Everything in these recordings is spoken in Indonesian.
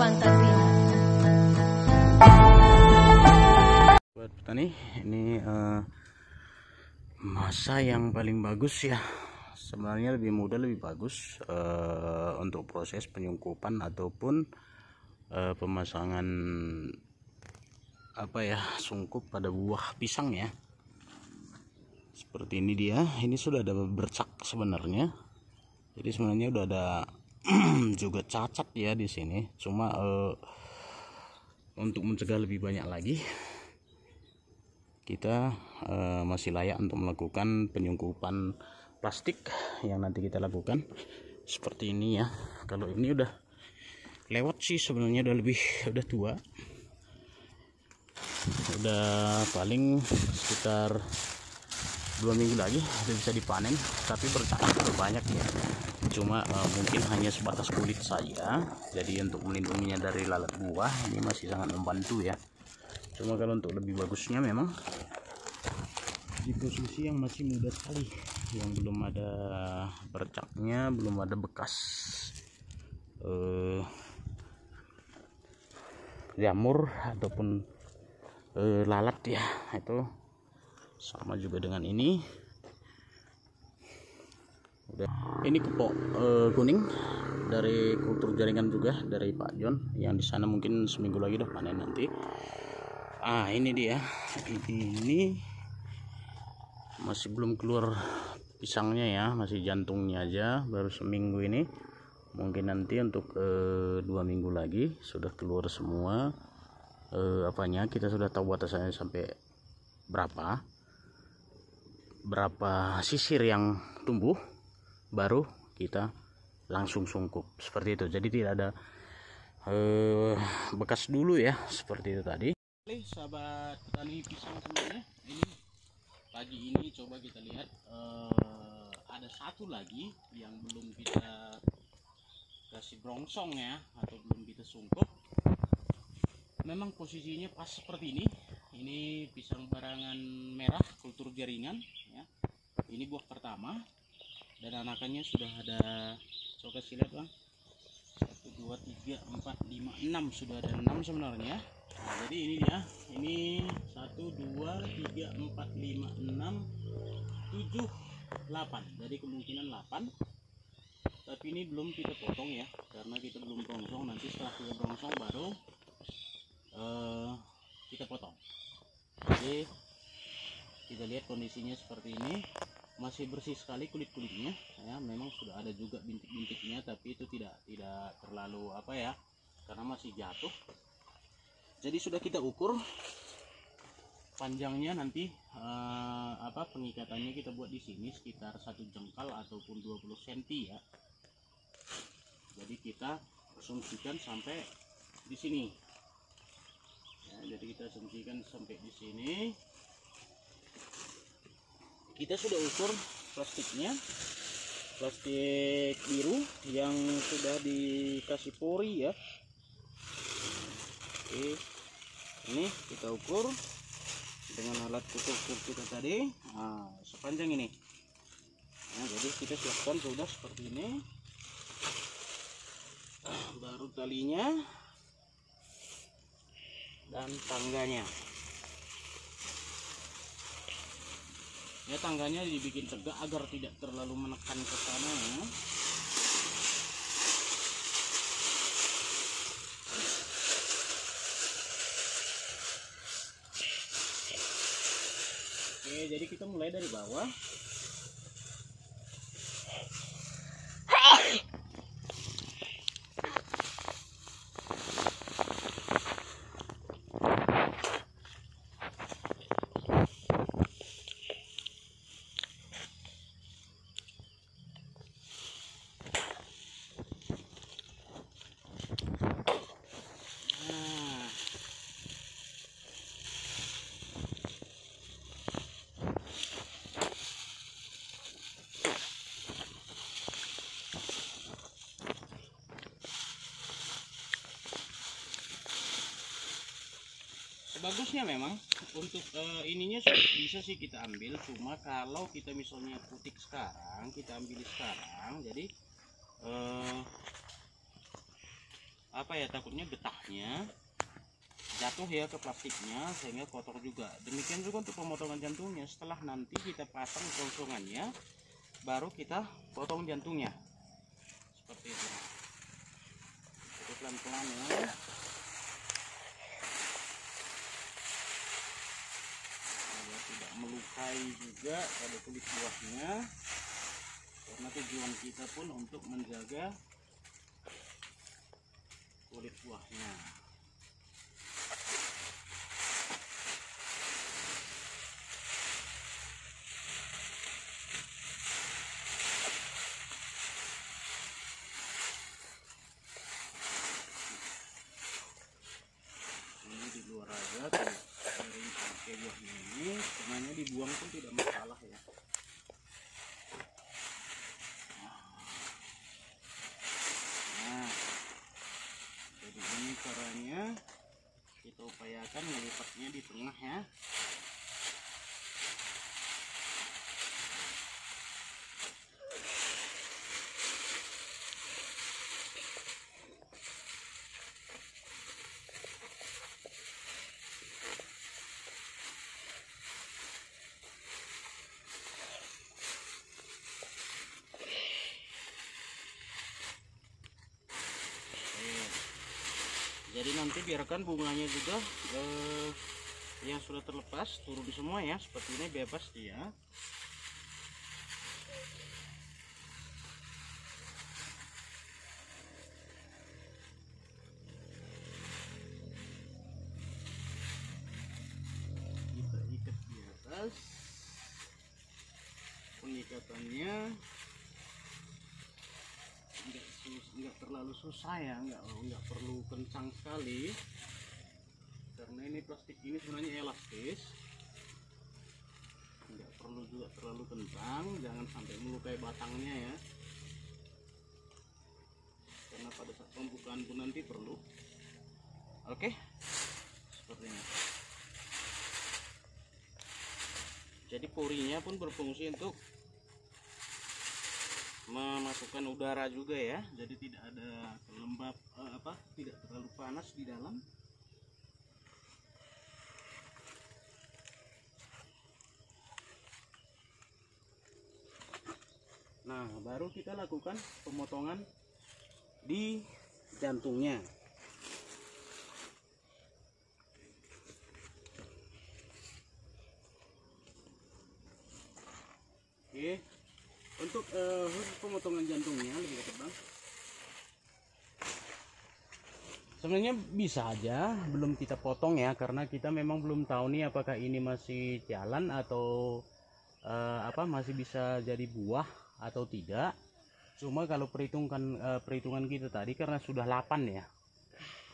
Subang Tanzina. Buat petani ini masa yang paling bagus ya, sebenarnya lebih mudah lebih bagus untuk proses penyungkupan ataupun pemasangan sungkup pada buah pisang ya. Seperti ini dia, ini sudah ada bercak sebenarnya, jadi sebenarnya udah ada juga cacat ya di sini. Cuma untuk mencegah lebih banyak lagi, kita masih layak untuk melakukan penyungkupan plastik yang nanti kita lakukan seperti ini ya. Kalau ini udah lewat sih sebenarnya, udah tua, udah paling sekitar 2 minggu lagi udah bisa dipanen, tapi bercak banyak ya. Cuma mungkin hanya sebatas kulit saja, jadi untuk melindunginya dari lalat buah ini masih sangat membantu ya. Cuma kalau untuk lebih bagusnya memang di posisi yang masih muda sekali, yang belum ada bercaknya, belum ada bekas jamur ataupun lalat ya. Itu sama juga dengan ini. Ini kepok kuning dari kultur jaringan juga dari Pak John, yang di sana mungkin seminggu lagi udah panen nanti. Ini dia, ini masih belum keluar pisangnya ya, masih jantungnya aja, baru seminggu ini. Mungkin nanti untuk 2 minggu lagi sudah keluar semua kita sudah tahu batasannya sampai berapa sisir yang tumbuh, baru kita langsung sungkup seperti itu. Jadi tidak ada bekas dulu ya, seperti itu tadi. Sahabat petani pisang semuanya, ini pagi ini coba kita lihat ada satu lagi yang belum kita kasih brongsong ya, atau belum kita sungkup. Memang posisinya pas seperti ini. Ini pisang barangan merah kultur jaringan ya. Ini buah pertama dan anakannya sudah ada, coba kasih lihat Bang, 1 2 3 4 5 6, sudah ada 6 sebenarnya. Nah, jadi ini dia, ini 1 2 3 4 5 6 7 8, jadi kemungkinan 8. Tapi ini belum kita potong ya, karena kita belum brongsong. Nanti setelah kita brongsong baru kita potong. Jadi kita lihat kondisinya seperti ini, masih bersih sekali kulit-kulitnya ya. Memang sudah ada juga bintik-bintiknya, tapi itu tidak terlalu karena masih jatuh. Jadi sudah kita ukur panjangnya, nanti pengikatannya kita buat di sini sekitar 1 jengkal ataupun 20 cm ya. Jadi kita asumsikan sampai di sini ya, jadi kita asumsikan sampai di sini. Kita sudah ukur plastiknya, plastik biru yang sudah dikasih pori ya. Oke, ini kita ukur dengan alat ukur kita tadi. Sepanjang ini. Nah, jadi kita siapkan sudah seperti ini. Baru talinya dan tangganya. Ya, tangganya dibikin tegak agar tidak terlalu menekan ke sana ya. Oke, jadi kita mulai dari bawah. Bagusnya memang untuk ininya bisa sih kita ambil. Cuma kalau kita misalnya putik sekarang, kita ambil sekarang, jadi apa ya, takutnya getahnya jatuh ya ke plastiknya sehingga kotor juga. Demikian juga untuk pemotongan jantungnya, setelah nanti kita pasang kelangsungannya baru kita potong jantungnya seperti itu. Jadi pelan-pelan ya, agar tidak melukai juga pada kulit buahnya, karena tujuan kita pun untuk menjaga kulit buahnya. Ini di luar aja tuh, dari pakai buahnya ini, sebenarnya dibuang pun tidak masalah ya. Nah, jadi ini caranya, kita upayakan ngelipatnya di tengah ya. Jadi nanti biarkan bunganya juga yang sudah terlepas turun semua ya, seperti ini bebas dia. Kita ikat di atas, pengikatannya nggak terlalu susah ya, nggak perlu kencang sekali, karena ini plastik ini sebenarnya elastis. Nggak perlu juga terlalu kencang, jangan sampai melukai batangnya ya, karena pada saat pembukaan pun nanti perlu. Oke, seperti ini. Jadi porinya pun berfungsi untuk memasukkan udara juga ya, jadi tidak ada lembab tidak terlalu panas di dalam. Nah, baru kita lakukan pemotongan di jantungnya. Oke, untuk khusus pemotongan jantungnya lebih dekat bang, sebenarnya bisa aja belum kita potong ya, karena kita memang belum tahu nih apakah ini masih jalan atau masih bisa jadi buah atau tidak. Cuma kalau perhitungan kita tadi, karena sudah 8 ya,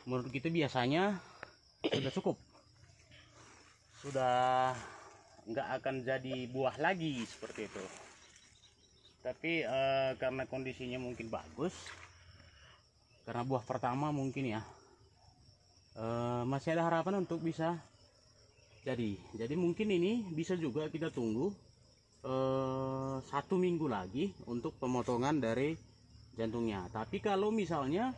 menurut kita biasanya sudah cukup, sudah nggak akan jadi buah lagi seperti itu. Tapi karena kondisinya mungkin bagus, karena buah pertama mungkin ya, masih ada harapan untuk bisa jadi mungkin ini bisa juga kita tunggu 1 minggu lagi untuk pemotongan dari jantungnya. Tapi kalau misalnya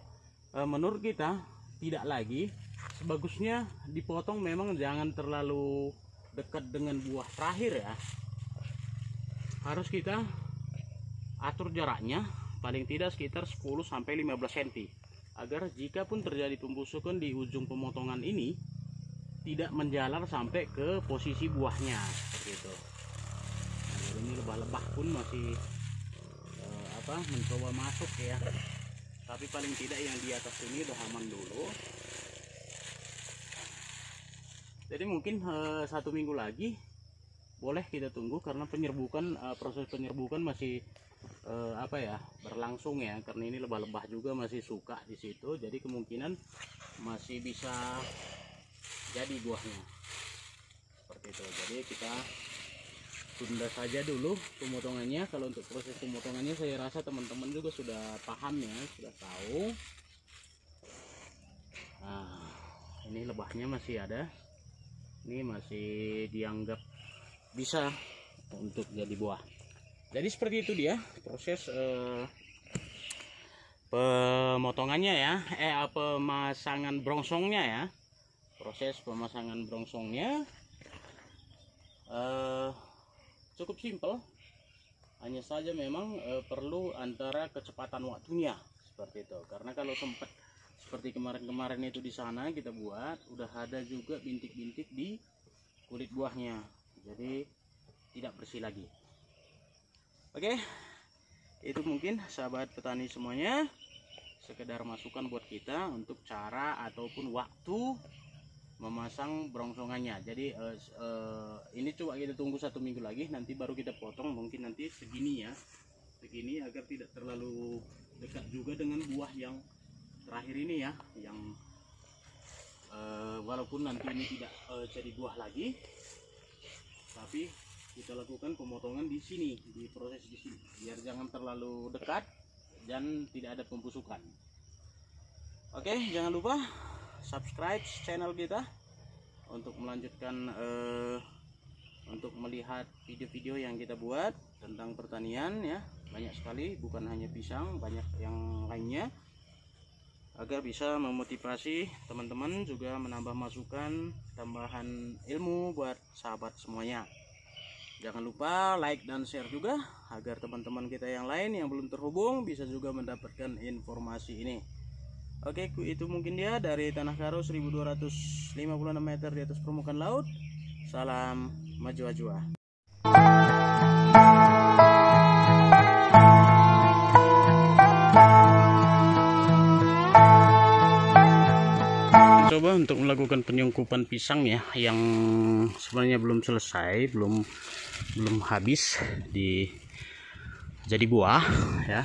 menurut kita tidak lagi, sebagusnya dipotong memang jangan terlalu dekat dengan buah terakhir ya, harus kita atur jaraknya paling tidak sekitar 10-15 cm, agar jika pun terjadi pembusukan di ujung pemotongan ini tidak menjalar sampai ke posisi buahnya seperti itu. Nah, jadi ini lebah-lebah pun masih mencoba masuk ya, tapi paling tidak yang di atas ini udah aman dulu. Jadi mungkin 1 minggu lagi boleh kita tunggu, karena proses penyerbukan masih berlangsung ya, karena ini lebah-lebah juga masih suka di situ, jadi kemungkinan masih bisa jadi buahnya seperti itu. Jadi kita tunda saja dulu pemotongannya. Kalau untuk proses pemotongannya saya rasa teman-teman juga sudah paham ya, sudah tahu. Nah, ini lebahnya masih ada, ini masih dianggap bisa untuk jadi buah. Jadi seperti itu dia proses pemotongannya ya, pemasangan brongsongnya ya. Proses pemasangan brongsongnya cukup simpel, hanya saja memang perlu antara kecepatan waktunya seperti itu. Karena kalau sempat seperti kemarin-kemarin itu di sana kita buat, udah ada juga bintik-bintik di kulit buahnya, jadi tidak bersih lagi. Oke, itu mungkin sahabat petani semuanya, sekedar masukan buat kita untuk cara ataupun waktu memasang brongsongannya. Jadi ini coba kita tunggu 1 minggu lagi, nanti baru kita potong. Mungkin nanti segini ya, segini, agar tidak terlalu dekat juga dengan buah yang terakhir ini ya, yang walaupun nanti ini tidak jadi buah lagi, tapi kita lakukan pemotongan di sini, di proses di sini, biar jangan terlalu dekat dan tidak ada pembusukan. Oke, jangan lupa subscribe channel kita untuk melanjutkan untuk melihat video-video yang kita buat tentang pertanian ya. Banyak sekali, bukan hanya pisang, banyak yang lainnya, agar bisa memotivasi teman-teman, juga menambah masukan, tambahan ilmu buat sahabat semuanya. Jangan lupa like dan share juga, agar teman-teman kita yang lain yang belum terhubung bisa juga mendapatkan informasi ini. Oke, itu mungkin dia dari Tanah Karo 1256 meter di atas permukaan laut. Salam maju-ajua. Coba untuk melakukan penyungkupan pisang ya, yang sebenarnya belum selesai, belum habis jadi buah ya,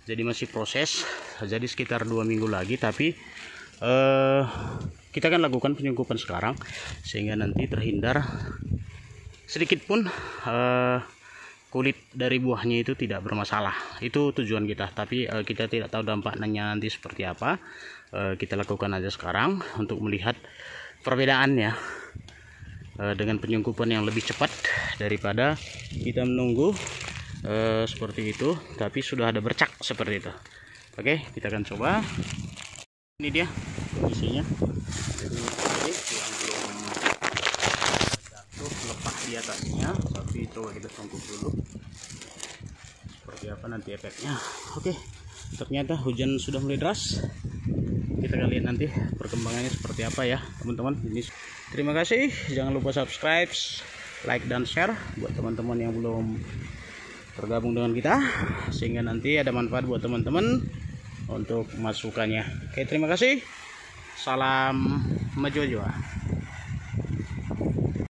jadi masih proses, jadi sekitar 2 minggu lagi. Tapi kita akan lakukan penyungkupan sekarang, sehingga nanti terhindar sedikit pun kulit dari buahnya itu tidak bermasalah. Itu tujuan kita, tapi kita tidak tahu dampaknya nanti seperti apa. Kita lakukan aja sekarang untuk melihat perbedaannya dengan penyungkupan yang lebih cepat daripada kita menunggu seperti itu, tapi sudah ada bercak seperti itu. Oke, kita akan coba. Ini dia kondisinya. Jadi yang belum jatuh lepas di atasnya, tapi coba kita tungkuk dulu seperti apa nanti efeknya. Oke, ternyata hujan sudah mulai deras. Kita akan lihat nanti perkembangannya seperti apa ya teman-teman. Ini terima kasih, jangan lupa subscribe, like dan share buat teman-teman yang belum tergabung dengan kita, sehingga nanti ada manfaat buat teman-teman untuk masukannya. Oke, terima kasih, salam maju-maju.